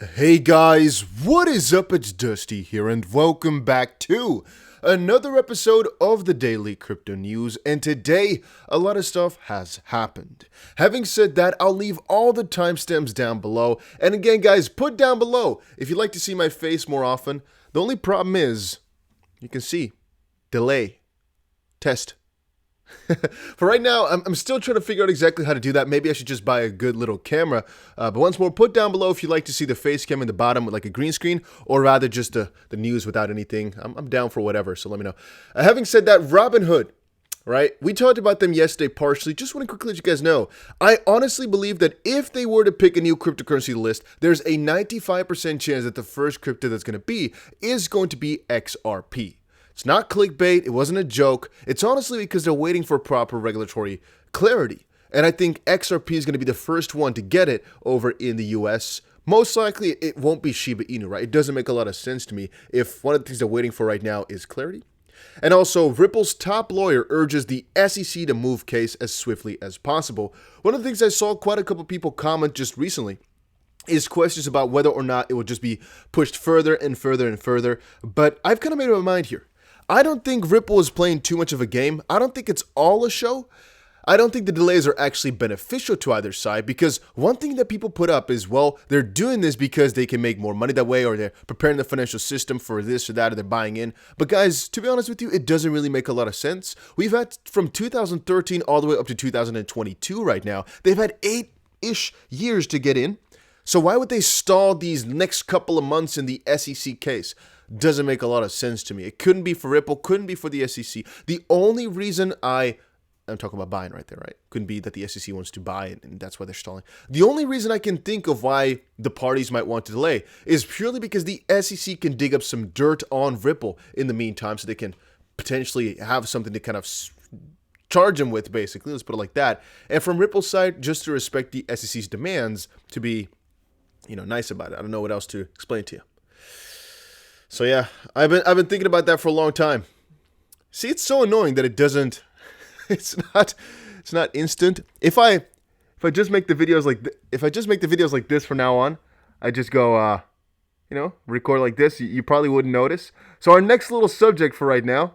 Hey guys, what is up? It's Dusty here, and welcome back to another episode of the Daily Crypto News. And today, a lot of stuff has happened. Having said that, I'll leave all the timestamps down below. And again, guys, put down below if you'd like to see my face more often. The only problem is, you can see, delay, test. For right now, I'm still trying to figure out exactly how to do that. Maybe I should just buy a good little camera. But once more, put down below if you'd like to see the face cam in the bottom with like a green screen, or rather just the news without anything. I'm down for whatever, so let me know. Having said that, Robinhood, right? We talked about them yesterday partially. Just want to quickly let you guys know, I honestly believe that if they were to pick a new cryptocurrency to list, there's a 95% chance that the first crypto that's going to be is going to be XRP. It's not clickbait. It wasn't a joke. It's honestly because they're waiting for proper regulatory clarity. And I think XRP is going to be the first one to get it over in the US. Most likely, it won't be Shiba Inu, right? It doesn't make a lot of sense to me if one of the things they're waiting for right now is clarity. And also, Ripple's top lawyer urges the SEC to move case as swiftly as possible. One of the things I saw quite a couple people comment just recently is questions about whether or not it will just be pushed further and further and further. But I've kind of made up my mind here. I don't think Ripple is playing too much of a game. I don't think it's all a show. I don't think the delays are actually beneficial to either side, because one thing that people put up is, well, they're doing this because they can make more money that way, or they're preparing the financial system for this or that, or they're buying in. But guys, to be honest with you, it doesn't really make a lot of sense. We've had from 2013 all the way up to 2022 right now. They've had 8-ish years to get in. So why would they stall these next couple of months in the SEC case? Doesn't make a lot of sense to me. It couldn't be for Ripple, couldn't be for the SEC. The only reason I'm talking about buying right there, right? Couldn't be that the SEC wants to buy it and that's why they're stalling. The only reason I can think of why the parties might want to delay is purely because the SEC can dig up some dirt on Ripple in the meantime, so they can potentially have something to kind of charge them with, basically. Let's put it like that. And from Ripple's side, just to respect the SEC's demands, to be, nice about it. I don't know what else to explain to you. So yeah, I've been thinking about that for a long time. See, it's so annoying that it doesn't. It's not instant. If I just make the videos like this from now on, I just go record like this. You probably wouldn't notice. So our next little subject for right now,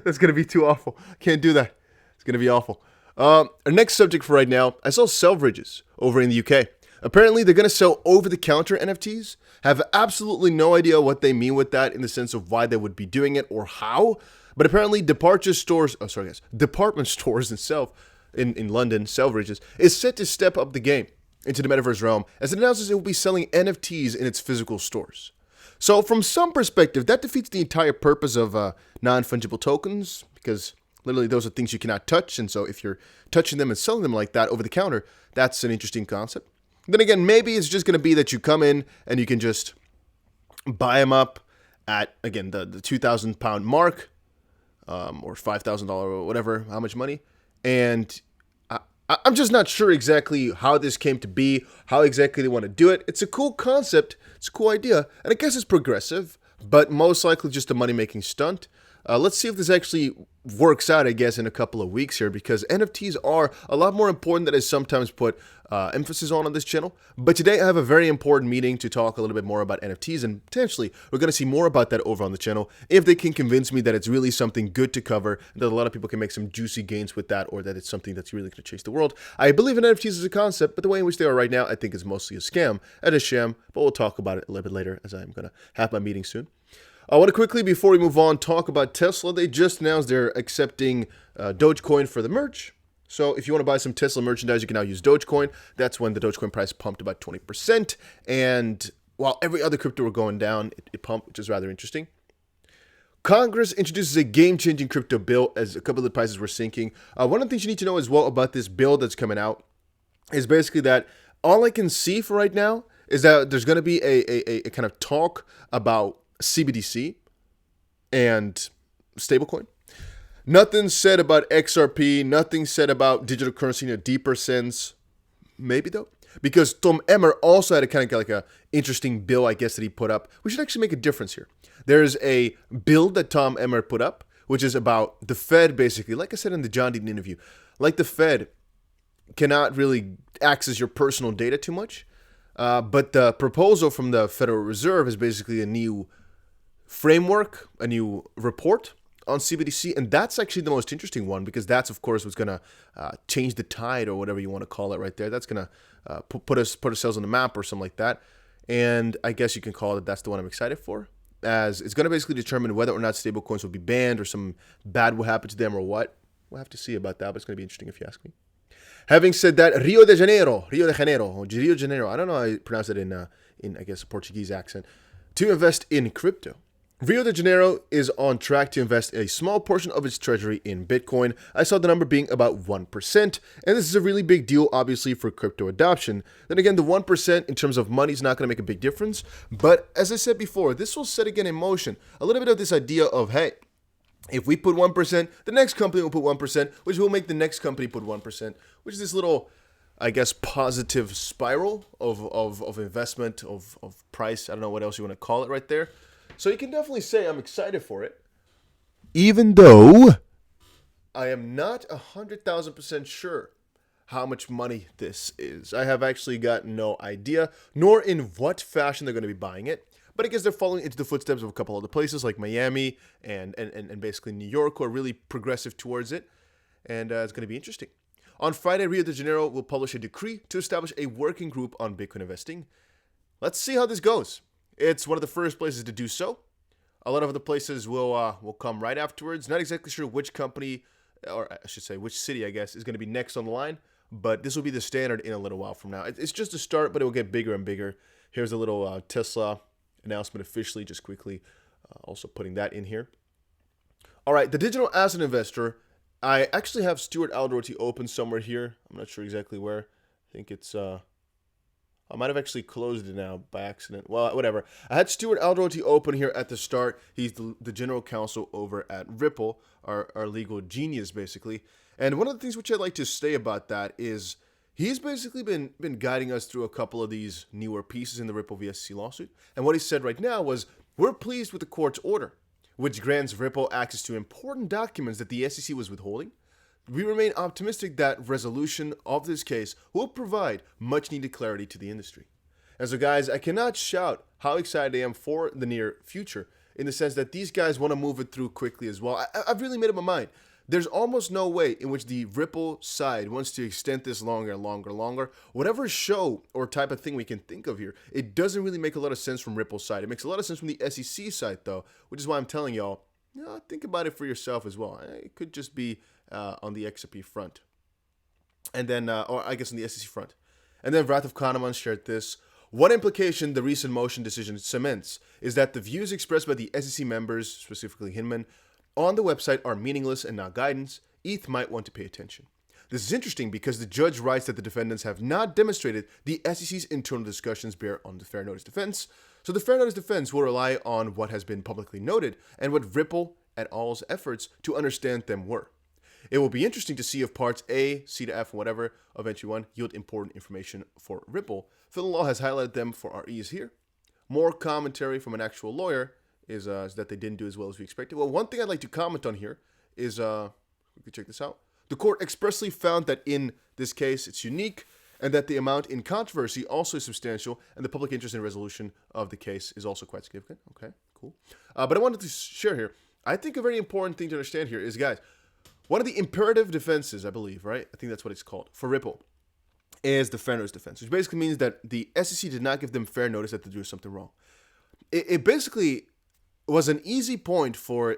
that's gonna be too awful. Can't do that. It's gonna be awful. Our next subject for right now, I saw Selfridges over in the UK. Apparently, they're going to sell over-the-counter NFTs. Have absolutely no idea what they mean with that in the sense of why they would be doing it or how. But apparently, department stores itself in London, Selfridges, is set to step up the game into the metaverse realm as it announces it will be selling NFTs in its physical stores. So from some perspective, that defeats the entire purpose of non-fungible tokens, because literally those are things you cannot touch. And so if you're touching them and selling them like that over the counter, that's an interesting concept. Then again, maybe it's just going to be that you come in and you can just buy them up at, again, the £2,000 mark, or $5,000 or whatever, how much money. And I'm just not sure exactly how this came to be, how exactly they want to do it. It's a cool concept. It's a cool idea. And I guess it's progressive, but most likely just a money-making stunt. Let's see if this actually works out, I guess, in a couple of weeks here, because NFTs are a lot more important than I sometimes put emphasis on this channel. But today I have a very important meeting to talk a little bit more about NFTs, and potentially we're going to see more about that over on the channel if they can convince me that it's really something good to cover, that a lot of people can make some juicy gains with that, or that it's something that's really going to change the world. I believe in NFTs as a concept, but the way in which they are right now, I think is mostly a scam and a sham, but we'll talk about it a little bit later as I'm going to have my meeting soon. I want to quickly, before we move on, talk about Tesla. They just announced they're accepting Dogecoin for the merch. So if you want to buy some Tesla merchandise, you can now use Dogecoin. That's when the Dogecoin price pumped about 20%. And while every other crypto were going down, it pumped, which is rather interesting. Congress introduces a game-changing crypto bill as a couple of the prices were sinking. One of the things you need to know as well about this bill that's coming out is basically that all I can see for right now is that there's going to be a kind of talk about CBDC and stablecoin. Nothing said about XRP, nothing said about digital currency in a deeper sense. Maybe though, because Tom Emmer also had a kind of like a interesting bill, I guess, that he put up. We should actually make a difference here. There's a bill that Tom Emmer put up, which is about the Fed, basically, like I said in the John Dean interview, like the Fed cannot really access your personal data too much. But the proposal from the Federal Reserve is basically a new framework, a new report on CBDC, and that's actually the most interesting one because that's, of course, what's going to change the tide or whatever you want to call it right there. That's going to put ourselves on the map or something like that. And I guess you can call it that's the one I'm excited for, as it's going to basically determine whether or not stablecoins will be banned or some bad will happen to them or what. We'll have to see about that, but it's going to be interesting if you ask me. Having said that, Rio de Janeiro, I don't know how I pronounce it in I guess, a Portuguese accent, to invest in crypto. Rio de Janeiro is on track to invest a small portion of its treasury in Bitcoin. I saw the number being about 1%, and this is a really big deal, obviously, for crypto adoption. Then again, the 1% in terms of money is not going to make a big difference, but as I said before, this will set again in motion a little bit of this idea of, hey, if we put 1%, the next company will put 1%, which will make the next company put 1%, which is this little, I guess, positive spiral of investment, of price. I don't know what else you want to call it right there. So you can definitely say I'm excited for it, even though I am not 100,000% sure how much money this is. I have actually got no idea, nor in what fashion they're going to be buying it. But I guess they're following into the footsteps of a couple other places like Miami and basically New York, who are really progressive towards it. And it's going to be interesting. On Friday, Rio de Janeiro will publish a decree to establish a working group on Bitcoin investing. Let's see how this goes. It's one of the first places to do so. A lot of other places will come right afterwards. Not exactly sure which company, or I should say which city, I guess, is going to be next on the line. But this will be the standard in a little while from now. It's just a start, but it will get bigger and bigger. Here's a little Tesla announcement officially, just quickly also putting that in here. All right, the digital asset investor. I actually have Stuart Alderoty open somewhere here. I'm not sure exactly where. I think it's... I might have actually closed it now by accident. Well, whatever. I had Stuart Alderoty open here at the start. He's the general counsel over at Ripple, our legal genius, basically. And one of the things which I'd like to say about that is he's basically been guiding us through a couple of these newer pieces in the Ripple VSC lawsuit. And what he said right now was, we're pleased with the court's order, which grants Ripple access to important documents that the SEC was withholding. We remain optimistic that resolution of this case will provide much needed clarity to the industry. And so, guys, I cannot shout how excited I am for the near future in the sense that these guys want to move it through quickly as well. I've really made up my mind. There's almost no way in which the Ripple side wants to extend this longer. Whatever show or type of thing we can think of here, it doesn't really make a lot of sense from Ripple's side. It makes a lot of sense from the SEC side, though, which is why I'm telling y'all, think about it for yourself as well. It could just be on the XRP front. And then, or I guess on the SEC front. And then Wrath of Kahneman shared this. One implication the recent motion decision cements is that the views expressed by the SEC members, specifically Hinman, on the website are meaningless and not guidance. ETH might want to pay attention. This is interesting because the judge writes that the defendants have not demonstrated the SEC's internal discussions bear on the fair notice defense. So the fair notice defense will rely on what has been publicly noted and what Ripple et al.'s efforts to understand them were. It will be interesting to see if parts A, C to F, whatever, of entry 1 yield important information for Ripple. Phil Law has highlighted them for our ease here. More commentary from an actual lawyer is that they didn't do as well as we expected. Well, one thing I'd like to comment on here is, we can check this out. The court expressly found that in this case, it's unique, and that the amount in controversy also is substantial, and the public interest in resolution of the case is also quite significant. Okay, cool. But I wanted to share here, I think a very important thing to understand here is, guys, one of the imperative defenses, I believe, right? I think that's what it's called, for Ripple, is the fair notice defense, which basically means that the SEC did not give them fair notice that they do something wrong. It basically was an easy point for,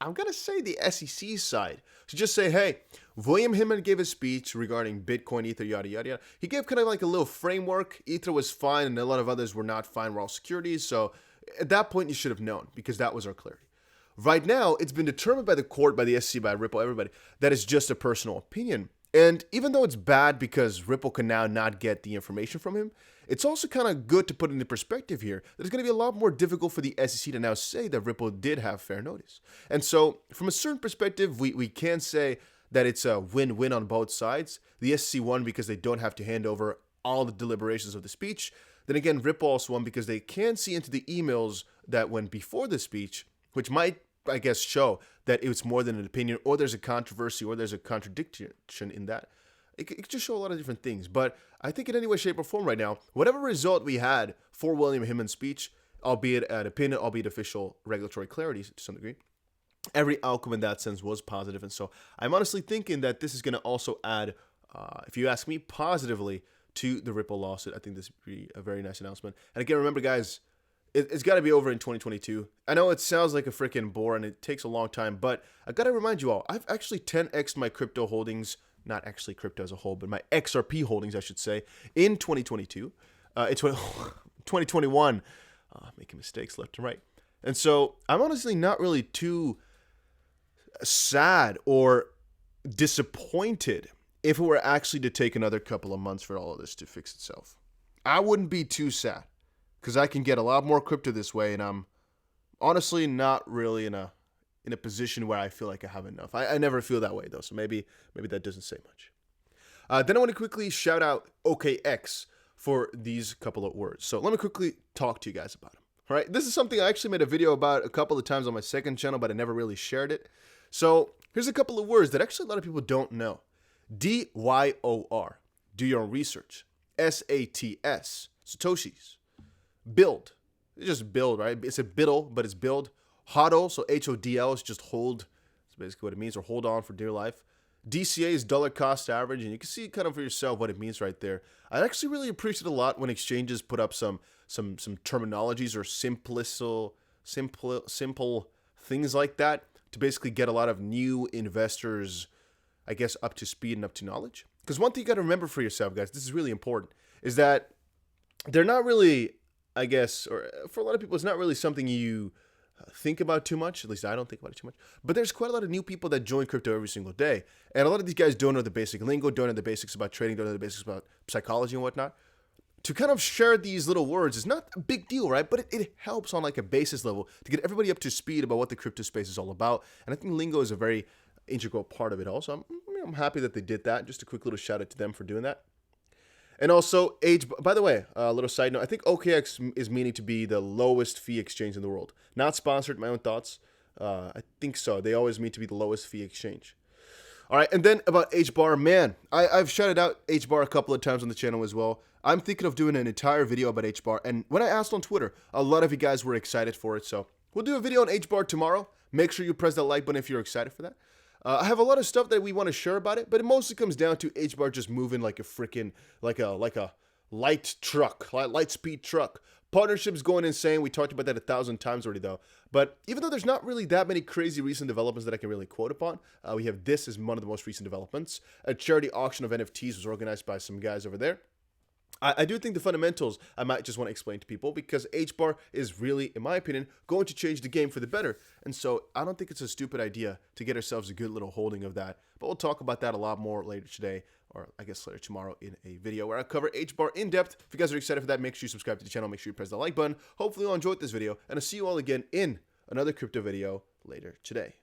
I'm going to say, the SEC side to just say, hey, William Hinman gave a speech regarding Bitcoin, Ether, yada, yada, yada. He gave kind of like a little framework. Ether was fine, and a lot of others were not fine, were all securities. So at that point, you should have known, because that was our clarity. Right now, it's been determined by the court, by the SEC, by Ripple, everybody, that it's just a personal opinion. And even though it's bad because Ripple can now not get the information from him, it's also kind of good to put into perspective here that it's going to be a lot more difficult for the SEC to now say that Ripple did have fair notice. And so, from a certain perspective, we can say that it's a win-win on both sides. The SEC won because they don't have to hand over all the deliberations of the speech. Then again, Ripple also won because they can see into the emails that went before the speech, which might, I guess, show that it was more than an opinion, or there's a controversy, or there's a contradiction in that. it could just show a lot of different things. But I think in any way, shape, or form right now, whatever result we had for William Himmon's speech, albeit an opinion, albeit official regulatory clarity to some degree, every outcome in that sense was positive. And so I'm honestly thinking that this is going to also add, if you ask me, positively to the Ripple lawsuit. I think this would be a very nice announcement. And again, remember, guys, it's got to be over in 2022. I know it sounds like a freaking bore and it takes a long time, but I got to remind you all, I've actually 10x'd my crypto holdings, not actually crypto as a whole, but my XRP holdings, I should say, in 2022. It's 2021, making mistakes left and right. And so I'm honestly not really too sad or disappointed if it were actually to take another couple of months for all of this to fix itself. I wouldn't be too sad, because I can get a lot more crypto this way, and I'm honestly not really in a position where I feel like I have enough. I never feel that way, though, so maybe that doesn't say much. Then I want to quickly shout out OkeX for these couple of words. So let me quickly talk to you guys about them. All right, this is something I actually made a video about a couple of times on my second channel, but I never really shared it. So here's a couple of words that actually a lot of people don't know. DYOR, do your own research. SATS, Satoshis. Build. It's just build, right? It's a biddle, but it's build. HODL, so HODL is just hold. That's basically what it means, or hold on for dear life. DCA is dollar cost average, and you can see kind of for yourself what it means right there. I actually really appreciate a lot when exchanges put up some terminologies or simple things like that to basically get a lot of new investors, I guess, up to speed and up to knowledge. Because one thing you got to remember for yourself, guys, this is really important, is that they're not really, I guess, or for a lot of people, it's not really something you think about too much. At least I don't think about it too much. But there's quite a lot of new people that join crypto every single day. And a lot of these guys don't know the basic lingo, don't know the basics about trading, don't know the basics about psychology and whatnot. To kind of share these little words is not a big deal, right? But it helps on like a basis level to get everybody up to speed about what the crypto space is all about. And I think lingo is a very integral part of it also. I'm happy that they did that. Just a quick little shout out to them for doing that. And also, by the way, a little side note, I think OkeX is meaning to be the lowest fee exchange in the world. Not sponsored, my own thoughts. I think so. They always mean to be the lowest fee exchange. All right, and then about Hbar, man, I've shouted out Hbar a couple of times on the channel as well. I'm thinking of doing an entire video about Hbar, and when I asked on Twitter, a lot of you guys were excited for it, so we'll do a video on Hbar tomorrow. Make sure you press that like button if you're excited for that. I have a lot of stuff that we want to share about it, but it mostly comes down to Hbar just moving like a freaking, like a light truck, light speed truck. Partnerships going insane. We talked about that 1,000 times already, though. But even though there's not really that many crazy recent developments that I can really quote upon, we have this as one of the most recent developments. A charity auction of NFTs was organized by some guys over there. I do think the fundamentals I might just want to explain to people, because Hbar is really, in my opinion, going to change the game for the better. And so I don't think it's a stupid idea to get ourselves a good little holding of that. But we'll talk about that a lot more later today, or I guess later tomorrow in a video where I cover Hbar in depth. If you guys are excited for that, make sure you subscribe to the channel. Make sure you press the like button. Hopefully you'll enjoy this video, and I'll see you all again in another crypto video later today.